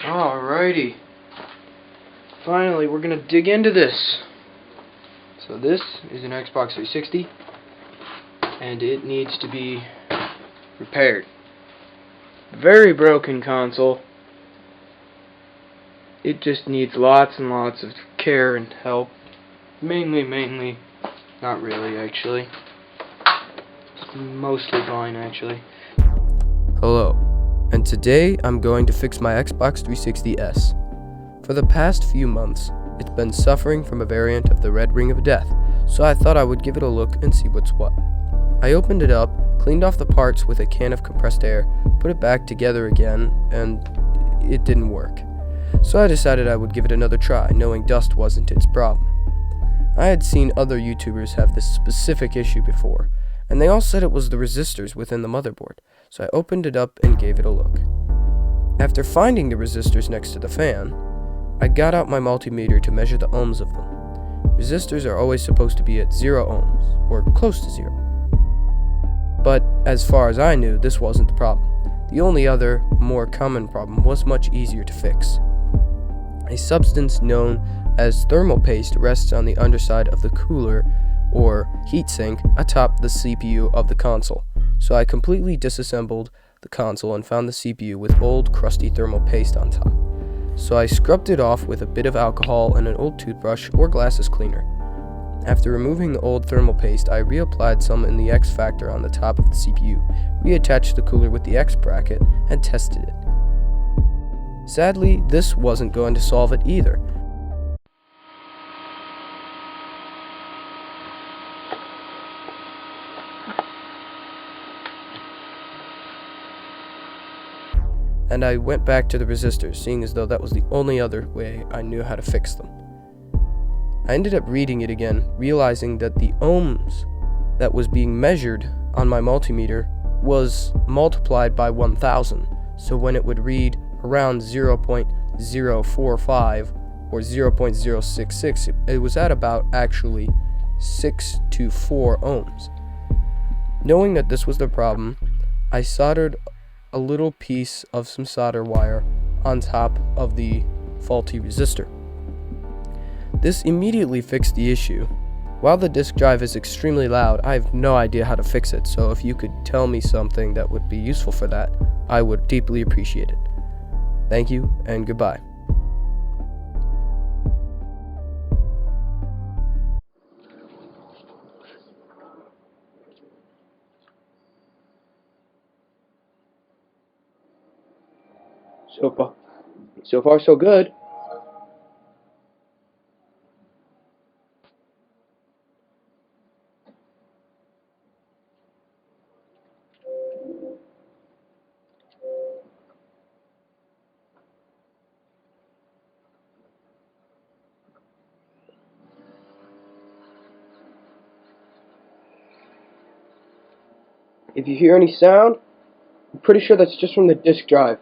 Alrighty. Finally, we're gonna dig into this. So this is an Xbox 360, and it needs to be repaired. Very broken console. It just needs lots and lots of care and help. Mainly, not really actually. It's mostly fine actually. Hello, and today I'm going to fix my Xbox 360S. For the past few months, it's been suffering from a variant of the Red Ring of Death, so I thought I would give it a look and see what's what. I opened it up, cleaned off the parts with a can of compressed air, put it back together again, and it didn't work. So I decided I would give it another try, knowing dust wasn't its problem. I had seen other YouTubers have this specific issue before, and they all said it was the resistors within the motherboard, so I opened it up and gave it a look. After finding the resistors next to the fan, I got out my multimeter to measure the ohms of them. Resistors are always supposed to be at 0 ohms, or close to 0. But as far as I knew, this wasn't the problem. The only other, more common problem was much easier to fix. A substance known as thermal paste rests on the underside of the cooler, or heatsink, atop the CPU of the console. So I completely disassembled the console and found the CPU with old, crusty thermal paste on top. So I scrubbed it off with a bit of alcohol and an old toothbrush or glasses cleaner. After removing the old thermal paste, I reapplied some in the X factor on the top of the CPU, reattached the cooler with the X bracket, and tested it. Sadly, this wasn't going to solve it either. And I went back to the resistors, seeing as though that was the only other way I knew how to fix them. I ended up reading it again, realizing that the ohms that was being measured on my multimeter was multiplied by 1000, so when it would read around 0.045 or 0.066, it was at about actually 6 to 4 ohms. Knowing that this was the problem, I soldered a little piece of some solder wire on top of the faulty resistor. This immediately fixed the issue. While the disk drive is extremely loud, I have no idea how to fix it, so if you could tell me something that would be useful for that, I would deeply appreciate it. Thank you, and goodbye. So far so good. If you hear any sound, I'm pretty sure that's just from the disk drive.